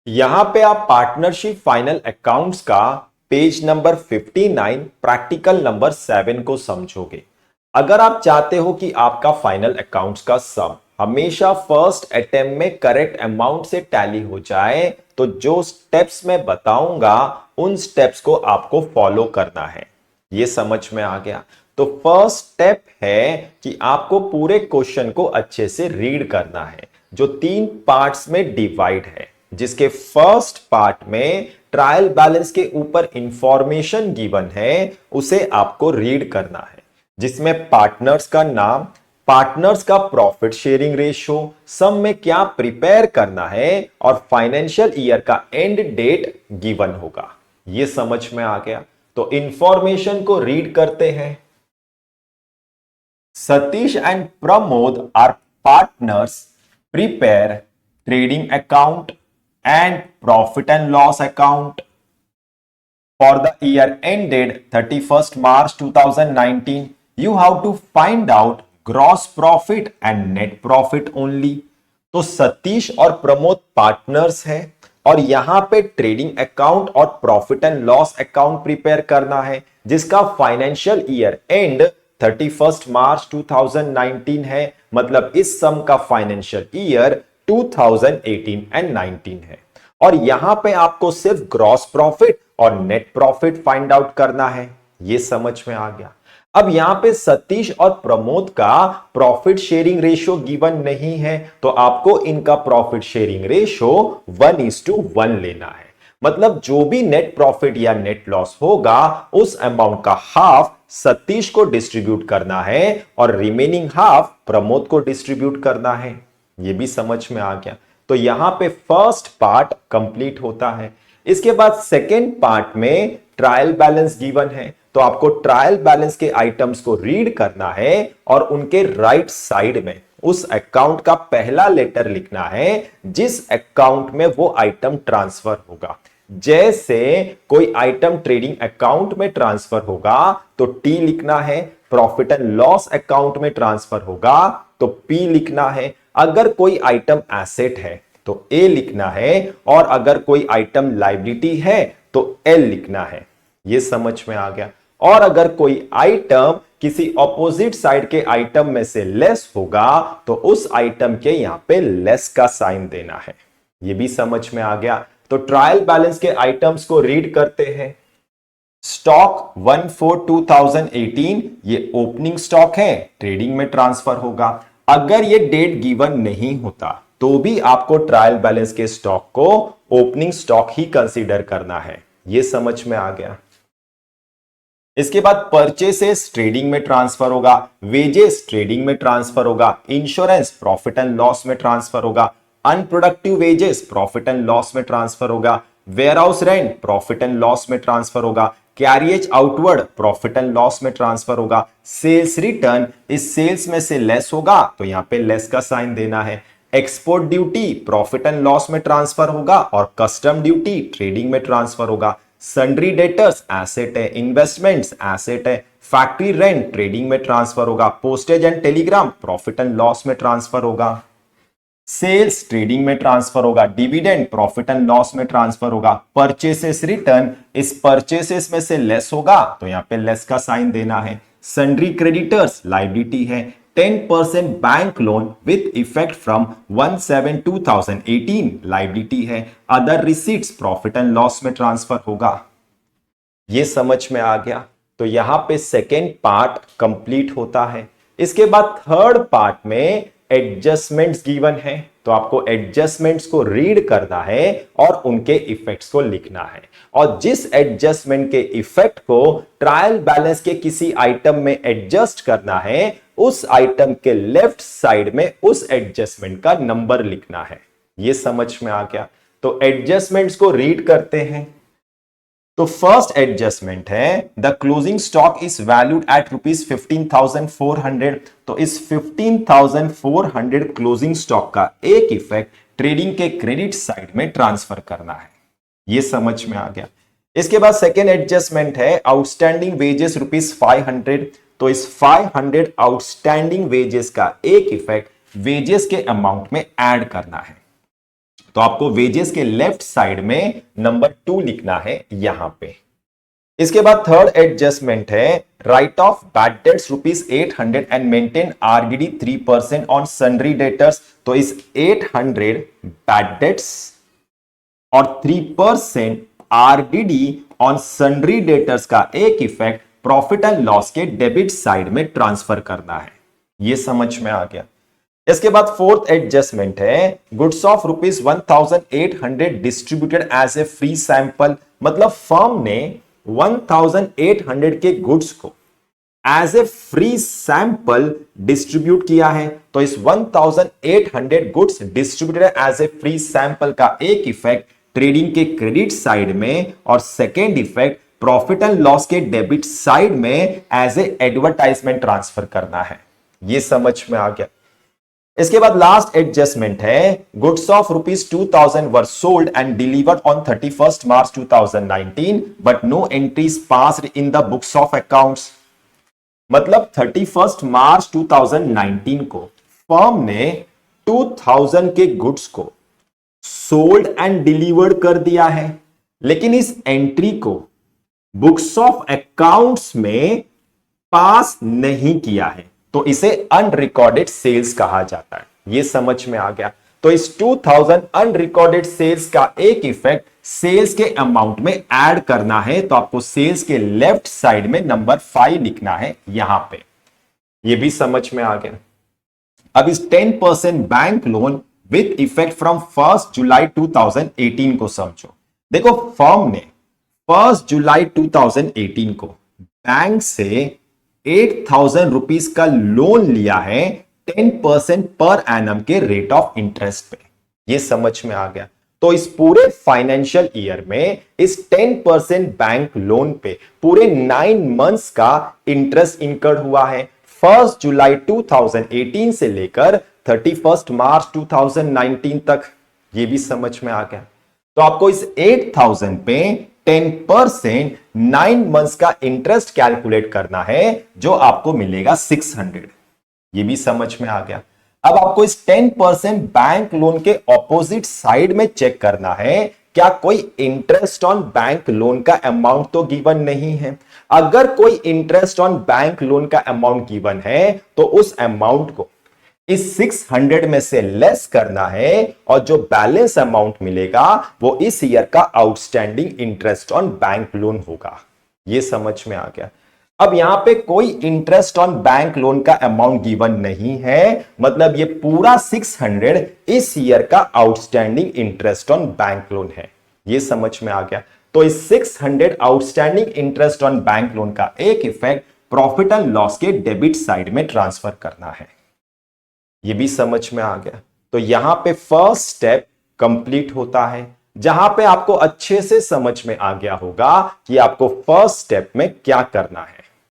यहां पे आप पार्टनरशिप फाइनल अकाउंट्स का पेज नंबर 59 प्रैक्टिकल नंबर 7 को समझोगे। अगर आप चाहते हो कि आपका फाइनल अकाउंट्स का सम हमेशा फर्स्ट अटेम्प्ट में करेक्ट अमाउंट से टैली हो जाए तो जो स्टेप्स मैं बताऊंगा उन स्टेप्स को आपको फॉलो करना है। ये समझ में आ गया? तो फर्स्ट स्टेप है कि आपको पूरे क्वेश्चन को अच्छे से रीड करना है जो 3 पार्ट्स में डिवाइड है, जिसके फर्स्ट पार्ट में ट्रायल बैलेंस के ऊपर इंफॉर्मेशन गिवन है उसे आपको रीड करना है, जिसमें पार्टनर्स का नाम, पार्टनर्स का प्रॉफिट शेयरिंग रेशियो, सम में क्या प्रिपेयर करना है और फाइनेंशियल ईयर का एंड डेट गिवन होगा। ये समझ में आ गया? तो इंफॉर्मेशन को रीड करते हैं। Satish and Pramod are partners. Prepare trading account and profit and loss account for the year ended 31st March 2019. You have to find out gross profit and net profit only. तो सतीश और Pramod partners हैं और यहां पे trading account और profit and loss account prepare करना है जिसका फाइनेंशियल ईयर एंड 31 मार्च 2019 है। मतलब इस सम का फाइनेंशियल ईयर 2018 एंड 19 है और यहां पे आपको सिर्फ ग्रॉस प्रॉफिट और नेट प्रॉफिट फाइंड आउट करना है। ये समझ में आ गया? अब यहां पे सतीश और प्रमोद का प्रॉफिट शेयरिंग रेशियो गिवन नहीं है तो आपको इनका प्रॉफिट शेयरिंग रेशियो 1:1 लेना है। मतलब जो भी नेट प्रॉफिट या नेट लॉस होगा उस अमाउंट का हाफ सतीश को डिस्ट्रीब्यूट करना है और रिमेनिंग हाफ प्रमोद को डिस्ट्रीब्यूट करना है। ये भी समझ में आ गया? तो यहां पे फर्स्ट पार्ट कंप्लीट होता है। इसके बाद सेकेंड पार्ट में ट्रायल बैलेंस गिवन है तो आपको ट्रायल बैलेंस के आइटम्स को रीड करना है और उनके राइट साइड में उस अकाउंट का पहला लेटर लिखना है जिस अकाउंट में वो आइटम ट्रांसफर होगा। जैसे कोई आइटम ट्रेडिंग अकाउंट में ट्रांसफर होगा तो टी लिखना है, प्रॉफिट एंड लॉस अकाउंट में ट्रांसफर होगा तो पी लिखना है, अगर कोई आइटम एसेट है तो ए लिखना है और अगर कोई आइटम लायबिलिटी है तो एल लिखना है। यह समझ में आ गया? और अगर कोई आइटम किसी ऑपोजिट साइड के आइटम में से लेस होगा तो उस आइटम के यहां पे लेस का साइन देना है। यह भी समझ में आ गया? तो ट्रायल बैलेंस के आइटम्स को रीड करते हैं। स्टॉक 1/4/2018 ये ओपनिंग स्टॉक है, ट्रेडिंग में ट्रांसफर होगा। अगर ये डेट गिवन नहीं होता तो भी आपको ट्रायल बैलेंस के स्टॉक को ओपनिंग स्टॉक ही कंसीडर करना है। ये समझ में आ गया? इसके बाद परचेसेस ट्रेडिंग में ट्रांसफर होगा, वेजेस ट्रेडिंग में ट्रांसफर होगा, इंश्योरेंस प्रॉफिट एंड लॉस में ट्रांसफर होगा, unproductive wages profit and loss में ट्रांसफर होगा, warehouse rent profit and loss में ट्रांसफर होगा, carriage outward profit and loss में ट्रांसफर होगा, सेल्स रिटर्न इस सेल्स में से लेस होगा तो यहां पे लेस का साइन देना है, export duty profit and loss में ट्रांसफर होगा और कस्टम ड्यूटी ट्रेडिंग में ट्रांसफर होगा, सन्ड्री डेटर्स एसेट है, इन्वेस्टमेंट्स एसेट है, फैक्ट्री रेंट ट्रेडिंग में ट्रांसफर होगा, postage and Telegram profit and loss में ट्रांसफर होगा, सेल्स ट्रेडिंग में ट्रांसफर होगा, डिविडेंड प्रॉफिट एंड लॉस में ट्रांसफर होगा, परचेसेस रिटर्न इस परचेसेस में से लेस होगा तो यहां पे लेस का साइन देना है, सन्ड्री क्रेडिटर्स लायबिलिटी है, 10% bank loan with effect from 1/7/2018 liability है, other receipts profit and loss में ट्रांसफर होगा। ये समझ में आ गया? तो यहां पे सेकेंड पार्ट कंप्लीट होता है। इसके बाद थर्ड पार्ट में एडजस्टमेंट्स गिवन है तो आपको एडजस्टमेंट्स को रीड करना है और उनके इफेक्ट्स को लिखना है और जिस एडजस्टमेंट के इफेक्ट को ट्रायल बैलेंस के किसी आइटम में एडजस्ट करना है उस आइटम के लेफ्ट साइड में उस एडजस्टमेंट का नंबर लिखना है। यह समझ में आ गया? तो एडजस्टमेंट्स को रीड करते हैं। तो फर्स्ट एडजस्टमेंट है the closing stock is valued at ₹15,400। तो इस 15,400 क्लोजिंग स्टॉक का एक इफेक्ट ट्रेडिंग के क्रेडिट साइड में ट्रांसफर करना है। यह समझ में आ गया? इसके बाद सेकेंड एडजस्टमेंट है आउटस्टैंडिंग वेजेस ₹500। तो इस 500 आउटस्टैंडिंग वेजेस का एक इफेक्ट वेजेस के अमाउंट में ऐड करना है। तो आपको वेजेस के लेफ्ट साइड में नंबर 2 लिखना है यहां पे। इसके बाद थर्ड एडजस्टमेंट है right of bad debts ₹800 and maintain RDD 3% on sundry debtors. तो इस 800 बैड डेट्स और 3% आरडीडी ऑन सन्ड्री डेटर्स का एक इफेक्ट प्रॉफिट एंड लॉस के डेबिट साइड में ट्रांसफर करना है। यह समझ में आ गया। इसके बाद फोर्थ एडजस्टमेंट है goods of ₹1800 distributed as a free sample. मतलब फर्म ने 1800 के गुड्स को as a free sample distribute किया है। तो इस 1800 goods distributed as a free sample का एक इफेक्ट ट्रेडिंग के क्रेडिट साइड में और second effect profit and loss के डेबिट साइड में एज ए एडवर्टाइजमेंट ट्रांसफर करना है। यह समझ में आ गया। इसके बाद लास्ट एडजस्टमेंट है goods of ₹2000 were sold and delivered on 31 March 2019 but no entries passed in the books of accounts. मतलब 31 मार्च 2019 को फर्म ने 2000 के गुड्स को सोल्ड एंड डिलीवर्ड कर दिया है, लेकिन इस एंट्री को बुक्स ऑफ अकाउंट्स में पास नहीं किया है, तो इसे अनरिकॉर्डेड सेल्स कहा जाता है। यह समझ में आ गया। तो इस 2000 अनरिकॉर्डेड सेल्स का एक इफेक्ट सेल्स के अमाउंट में ऐड करना है। तो आपको सेल्स के लेफ्ट साइड में नंबर 5 लिखना है यहां पे। यह भी समझ में आ गया। अब इस 10% bank loan with effect from 1 जुलाई 2018 को समझो। देखो फर्म ने 1 जुलाई 2018 को बैंक से 8,000 रुपीज का लोन लिया है 10% पर एनम के रेट ऑफ इंटरेस्ट पे। ये समझ में आ गया। तो इस पूरे फाइनेंशियल ईयर में इस 10% बैंक लोन पे पूरे 9 मंथ्स का इंटरेस्ट इनकर्ड हुआ है 1 जुलाई 2018 से लेकर 31 मार्च 2019 तक। ये भी समझ में आ गया। तो आपको इस 8,000 पे 10% 9 मंथ्स का इंटरेस्ट कैलकुलेट करना है, जो आपको मिलेगा 600। ये भी समझ में आ गया। अब आपको इस 10% बैंक लोन के ऑपोजिट साइड में चेक करना है क्या कोई इंटरेस्ट ऑन बैंक लोन का अमाउंट तो गिवन नहीं है। अगर कोई इंटरेस्ट ऑन बैंक लोन का अमाउंट गिवन है तो उस अमाउंट को इस 600 में से लेस करना है और जो बैलेंस अमाउंट मिलेगा वो इस ईयर का outstanding interest on bank loan होगा। ये समझ में आ गया। अब यहां पे कोई इंटरेस्ट ऑन बैंक लोन का अमाउंट गिवन नहीं है, मतलब ये पूरा 600 इस ईयर का outstanding interest on bank loan है। ये समझ में आ गया। तो इस 600 outstanding interest on bank loan का एक इफेक्ट प्रॉफिट एंड लॉस के डेबिट साइड में ट्रांसफर करना है। ये भी समझ में आ गया। तो यहां पे फर्स्ट स्टेप कंप्लीट होता है, जहां पे आपको अच्छे से समझ में आ गया होगा कि आपको फर्स्ट स्टेप में क्या करना है।